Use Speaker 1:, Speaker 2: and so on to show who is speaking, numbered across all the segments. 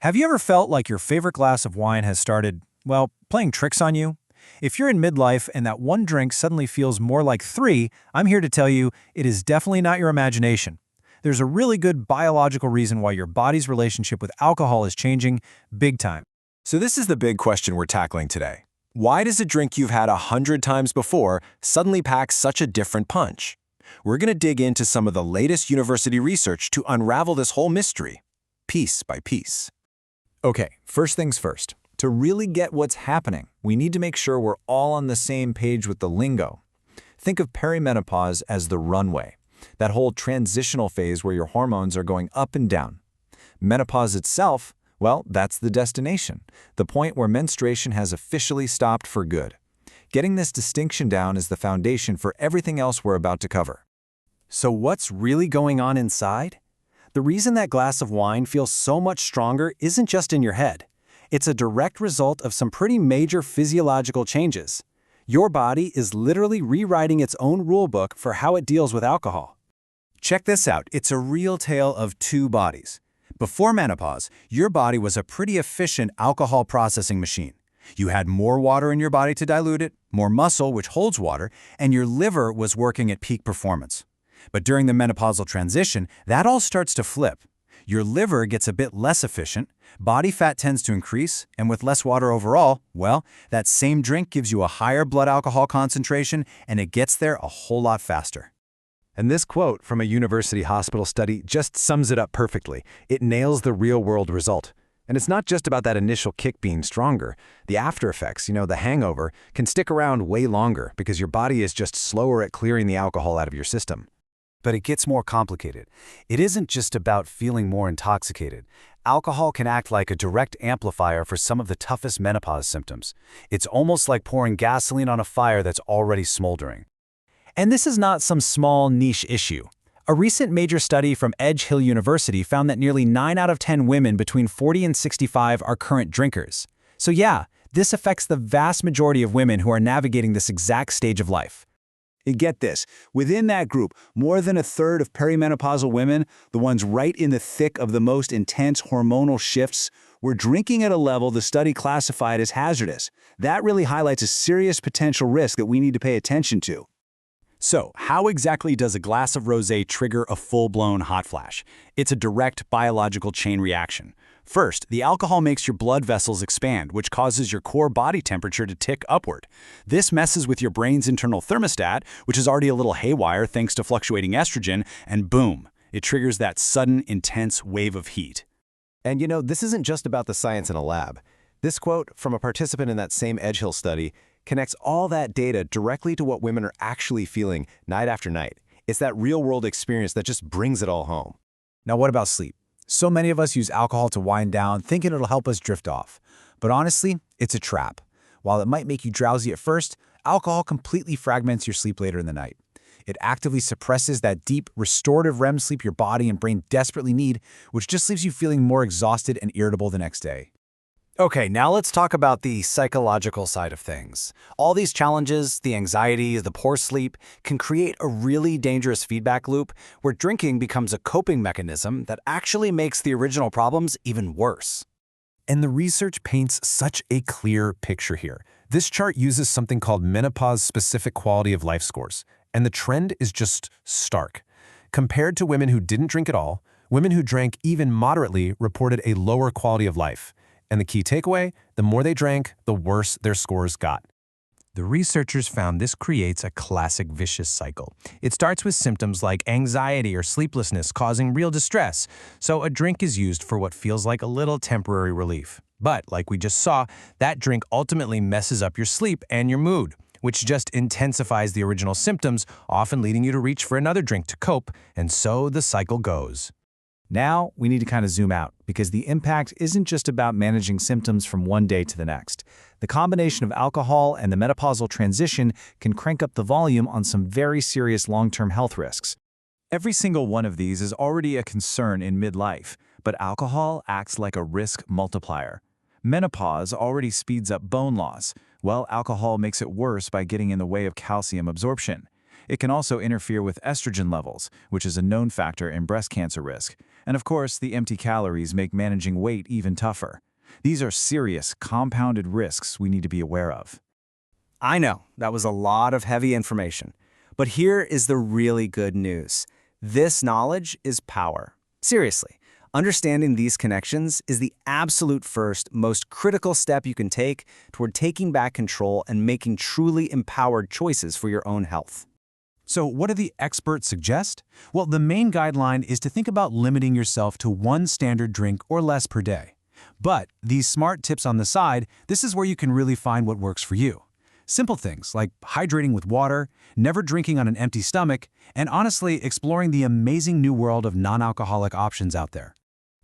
Speaker 1: Have you ever felt like your favorite glass of wine has started, well, playing tricks on you? If you're in midlife and that one drink suddenly feels more like three, I'm here to tell you it is definitely not your imagination. There's a really good biological reason why your body's relationship with alcohol is changing big time.
Speaker 2: So this is the big question we're tackling today. Why does a drink you've had 100 times before suddenly pack such a different punch? We're going to dig into some of the latest university research to unravel this whole mystery, piece by piece.
Speaker 3: Okay, first things first. To really get what's happening, we need to make sure we're all on the same page with the lingo. Think of perimenopause as the runway, that whole transitional phase where your hormones are going up and down. Menopause itself, well, that's the destination, the point where menstruation has officially stopped for good. Getting this distinction down is the foundation for everything else we're about to cover.
Speaker 1: So what's really going on inside? The reason that glass of wine feels so much stronger isn't just in your head. It's a direct result of some pretty major physiological changes. Your body is literally rewriting its own rulebook for how it deals with alcohol. Check this out. It's a real tale of two bodies. Before menopause, your body was a pretty efficient alcohol processing machine. You had more water in your body to dilute it, more muscle, which holds water, and your liver was working at peak performance. But during the menopausal transition, that all starts to flip. Your liver gets a bit less efficient, body fat tends to increase, and with less water overall, well, that same drink gives you a higher blood alcohol concentration, and it gets there a whole lot faster.
Speaker 4: And this quote from a university hospital study just sums it up perfectly. It nails the real-world result. And it's not just about that initial kick being stronger. The after effects, the hangover, can stick around way longer because your body is just slower at clearing the alcohol out of your system.
Speaker 1: But it gets more complicated. It isn't just about feeling more intoxicated. Alcohol can act like a direct amplifier for some of the toughest menopause symptoms. It's almost like pouring gasoline on a fire that's already smoldering. And this is not some small niche issue. A recent major study from Edge Hill University found that nearly 9 out of 10 women between 40 and 65 are current drinkers. So yeah, this affects the vast majority of women who are navigating this exact stage of life.
Speaker 5: And get this, within that group, more than a third of perimenopausal women, the ones right in the thick of the most intense hormonal shifts, were drinking at a level the study classified as hazardous. That really highlights a serious potential risk that we need to pay attention to.
Speaker 1: So, how exactly does a glass of rosé trigger a full-blown hot flash? It's a direct biological chain reaction. First, the alcohol makes your blood vessels expand, which causes your core body temperature to tick upward. This messes with your brain's internal thermostat, which is already a little haywire thanks to fluctuating estrogen, and boom, it triggers that sudden, intense wave of heat.
Speaker 4: And this isn't just about the science in a lab. This quote from a participant in that same Edge Hill study connects all that data directly to what women are actually feeling night after night. It's that real-world experience that just brings it all home.
Speaker 1: Now what about sleep? So many of us use alcohol to wind down, thinking it'll help us drift off. But honestly, it's a trap. While it might make you drowsy at first, alcohol completely fragments your sleep later in the night. It actively suppresses that deep, restorative REM sleep your body and brain desperately need, which just leaves you feeling more exhausted and irritable the next day. Okay, now let's talk about the psychological side of things. All these challenges, the anxiety, the poor sleep, can create a really dangerous feedback loop where drinking becomes a coping mechanism that actually makes the original problems even worse.
Speaker 2: And the research paints such a clear picture here. This chart uses something called menopause-specific quality of life scores, and the trend is just stark. Compared to women who didn't drink at all, women who drank even moderately reported a lower quality of life. And the key takeaway, the more they drank, the worse their scores got. The researchers found this creates a classic vicious cycle. It starts with symptoms like anxiety or sleeplessness causing real distress, so a drink is used for what feels like a little temporary relief. But, like we just saw, that drink ultimately messes up your sleep and your mood, which just intensifies the original symptoms, often leading you to reach for another drink to cope, and so the cycle goes.
Speaker 1: Now, we need to kind of zoom out, because the impact isn't just about managing symptoms from one day to the next. The combination of alcohol and the menopausal transition can crank up the volume on some very serious long-term health risks. Every single one of these is already a concern in midlife, but alcohol acts like a risk multiplier. Menopause already speeds up bone loss, while alcohol makes it worse by getting in the way of calcium absorption. It can also interfere with estrogen levels, which is a known factor in breast cancer risk.
Speaker 3: And of course, the empty calories make managing weight even tougher. These are serious, compounded risks we need to be aware of.
Speaker 1: I know, that was a lot of heavy information. But here is the really good news. This knowledge is power. Seriously, understanding these connections is the absolute first, most critical step you can take toward taking back control and making truly empowered choices for your own health.
Speaker 2: So what do the experts suggest? Well, the main guideline is to think about limiting yourself to one standard drink or less per day. But these smart tips on the side, this is where you can really find what works for you. Simple things like hydrating with water, never drinking on an empty stomach, and honestly exploring the amazing new world of non-alcoholic options out there.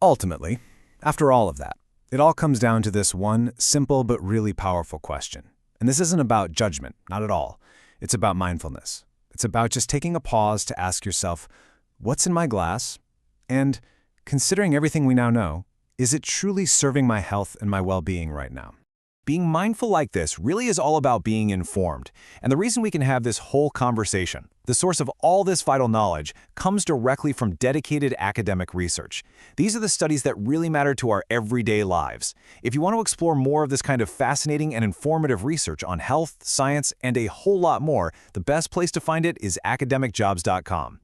Speaker 4: Ultimately, after all of that, it all comes down to this one simple but really powerful question. And this isn't about judgment, not at all. It's about mindfulness. It's about just taking a pause to ask yourself, what's in my glass? And considering everything we now know, is it truly serving my health and my well-being right now? Being mindful like this really is all about being informed. And the reason we can have this whole conversation, the source of all this vital knowledge, comes directly from dedicated academic research. These are the studies that really matter to our everyday lives. If you want to explore more of this kind of fascinating and informative research on health, science, and a whole lot more, the best place to find it is academicjobs.com.